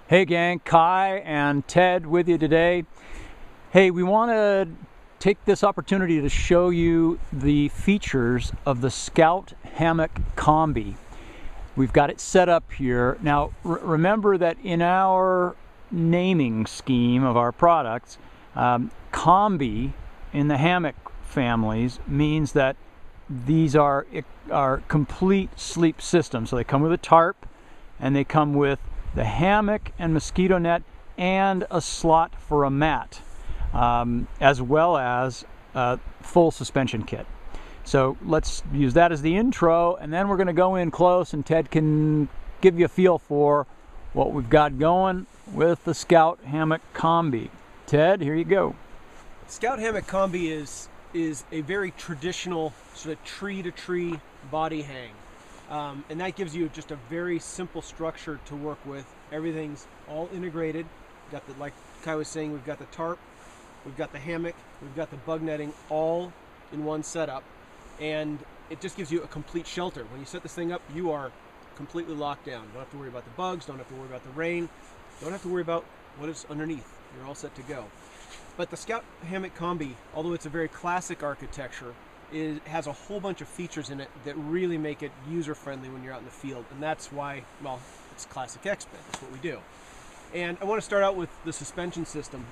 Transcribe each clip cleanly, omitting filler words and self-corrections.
Hey gang, Kai and Ted with you today. Hey, we want to take this opportunity to show you the features of the Scout Hammock Combi. We've got it set up here. Now remember that in our naming scheme of our products, Combi in the hammock families means that these are complete sleep systems. So they come with a tarp and they come with the hammock and mosquito net and a slot for a mat, as well as a full suspension kit. So let's use that as the intro, and then we're going to go in close and Ted can give you a feel for what we've got going with the Scout Hammock Combi. Ted, here you go. Scout Hammock Combi is a very traditional sort of tree-to-tree body hang. And that gives you just a very simple structure to work with. Everything's all integrated. Got the, like Kai was saying, we've got the tarp, we've got the hammock, we've got the bug netting, all in one setup. And it just gives you a complete shelter. When you set this thing up, you are completely locked down. Don't have to worry about the bugs, don't have to worry about the rain, don't have to worry about what is underneath. You're all set to go. But the Scout Hammock Combi, although it's a very classic architecture, has a whole bunch of features in it that really make it user-friendly when you're out in the field. And that's why, well, it's classic Exped. That's what we do. And I want to start out with the suspension system.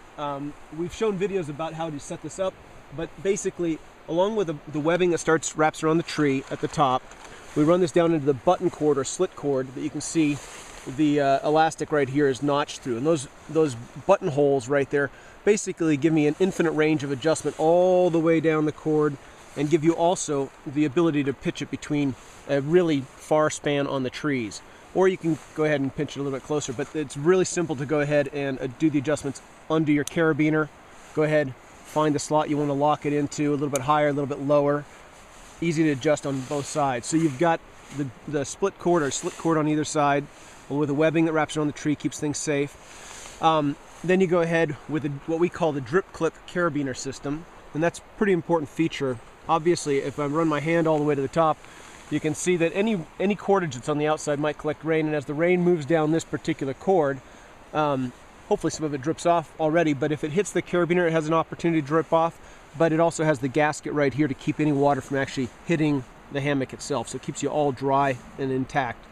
We've shown videos about how to set this up, but basically, along with the webbing that wraps around the tree at the top, we run this down into the button cord or slit cord that you can see the elastic right here is notched through. And those button holes right there basically give me an infinite range of adjustment all the way down the cord, and give you also the ability to pitch it between a really far span on the trees. Or you can go ahead and pinch it a little bit closer, but it's really simple to go ahead and do the adjustments under your carabiner. Go ahead, find the slot you want to lock it into, a little bit higher, a little bit lower. Easy to adjust on both sides. So you've got the split cord or slit cord on either side, with a webbing that wraps around the tree, keeps things safe. Then you go ahead with what we call the drip clip carabiner system, and that's a pretty important feature. Obviously, if I run my hand all the way to the top, you can see that any cordage that's on the outside might collect rain, and as the rain moves down this particular cord, hopefully some of it drips off already, but if it hits the carabiner, it has an opportunity to drip off, but it also has the gasket right here to keep any water from actually hitting the hammock itself, so it keeps you all dry and intact.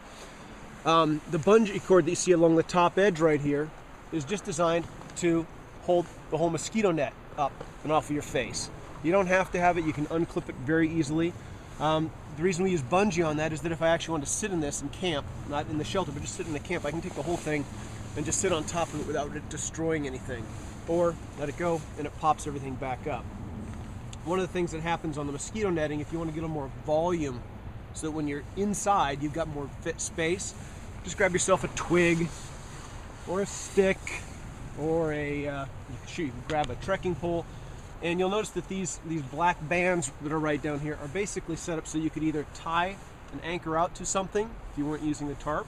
The bungee cord that you see along the top edge right here is just designed to hold the whole mosquito net up and off of your face. You don't have to have it, you can unclip it very easily. The reason we use bungee on that is that if I actually want to sit in this and camp, not in the shelter, but just sit in the camp, I can take the whole thing and just sit on top of it without it destroying anything. Or let it go and it pops everything back up. One of the things that happens on the mosquito netting, if you want to get a little more volume so that when you're inside you've got more fit space, just grab yourself a twig or a stick or you can grab a trekking pole. And you'll notice that these black bands that are right down here are basically set up so you could either tie an anchor out to something if you weren't using the tarp,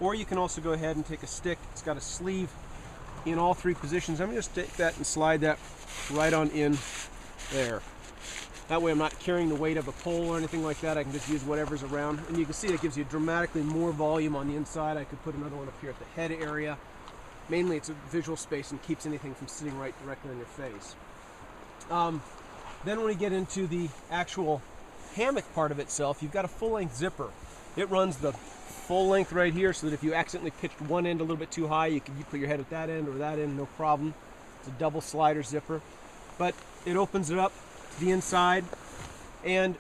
or you can also go ahead and take a stick. It's got a sleeve in all three positions. I'm going to just take that and slide that right on in there. That way I'm not carrying the weight of a pole or anything like that. I can just use whatever's around. And you can see it gives you dramatically more volume on the inside. I could put another one up here at the head area. Mainly it's a visual space and keeps anything from sitting right directly on your face. Then when we get into the actual hammock part of itself, you've got a full-length zipper. It runs the full length right here so that if you accidentally pitched one end a little bit too high, you put your head at that end or that end, no problem. It's a double slider zipper. But it opens it up to the inside, and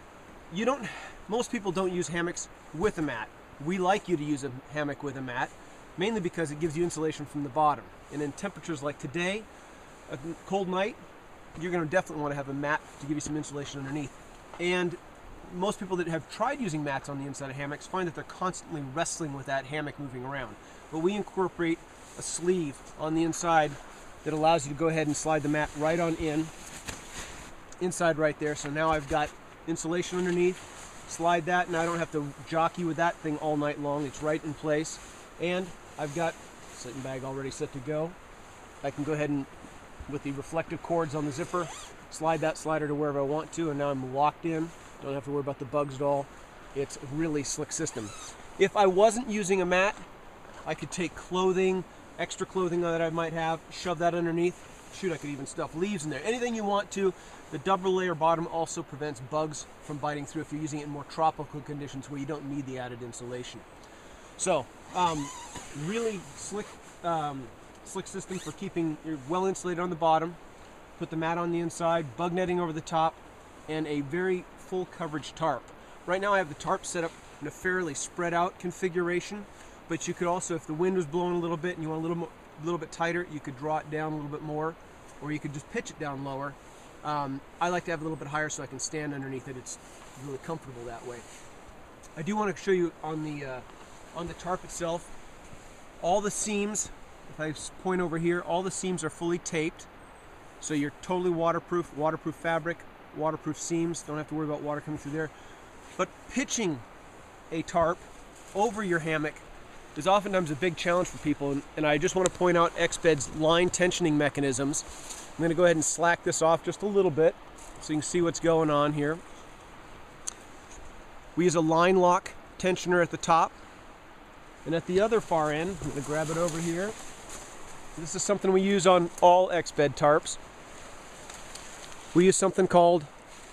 most people don't use hammocks with a mat. We like you to use a hammock with a mat, mainly because it gives you insulation from the bottom. And in temperatures like today, a cold night, you're going to definitely want to have a mat to give you some insulation underneath. And most people that have tried using mats on the inside of hammocks find that they're constantly wrestling with that hammock moving around. But we incorporate a sleeve on the inside that allows you to go ahead and slide the mat right on inside right there. So now I've got insulation underneath. Slide that, and I don't have to jockey with that thing all night long. It's right in place. And I've got sleeping bag already set to go. I can go ahead and, with the reflective cords on the zipper, slide that slider to wherever I want to, and now I'm locked in. Don't have to worry about the bugs at all. It's a really slick system. If I wasn't using a mat, I could take clothing extra clothing that I might have, shove that underneath. Shoot, I could even stuff leaves in there. Anything you want to. The double layer bottom also prevents bugs from biting through if you're using it in more tropical conditions where you don't need the added insulation. So, really slick system for keeping you well insulated on the bottom. Put the mat on the inside, bug netting over the top, and a very full coverage tarp. Right now I have the tarp set up in a fairly spread out configuration, but you could also, if the wind was blowing a little bit and you want a little bit tighter, you could draw it down a little bit more, or you could just pitch it down lower. I like to have it a little bit higher so I can stand underneath it. It's really comfortable that way. I do want to show you on the tarp itself, all the seams, if I point over here, all the seams are fully taped. So you're totally waterproof fabric, waterproof seams, don't have to worry about water coming through there. But pitching a tarp over your hammock is oftentimes a big challenge for people, and I just want to point out Exped's line tensioning mechanisms. I'm going to go ahead and slack this off just a little bit so you can see what's going on here. We use a line lock tensioner at the top, and at the other far end, I'm going to grab it over here. This is something we use on all Exped tarps. We use something called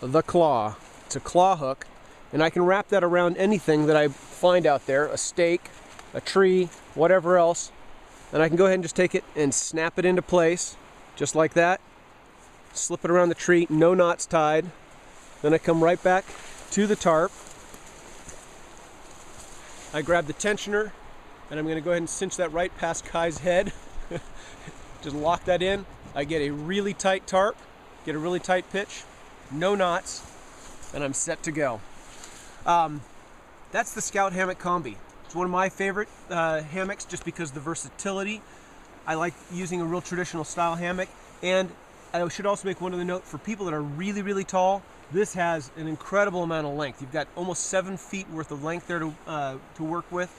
the claw. It's a claw hook, and I can wrap that around anything that I find out there, a stake, a tree, whatever else, and I can go ahead and just take it and snap it into place, just like that. Slip it around the tree, no knots tied. Then I come right back to the tarp. I grab the tensioner, and I'm going to go ahead and cinch that right past Kai's head. Just lock that in. I get a really tight tarp, get a really tight pitch, no knots, and I'm set to go. That's the Scout Hammock Combi. It's one of my favorite hammocks just because of the versatility. I like using a real traditional style hammock, and I should also make one other note for people that are really, really tall. This has an incredible amount of length. You've got almost 7 feet worth of length there to work with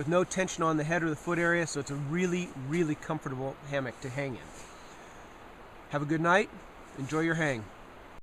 no tension on the head or the foot area, so it's a really, really comfortable hammock to hang in. Have a good night. Enjoy your hang.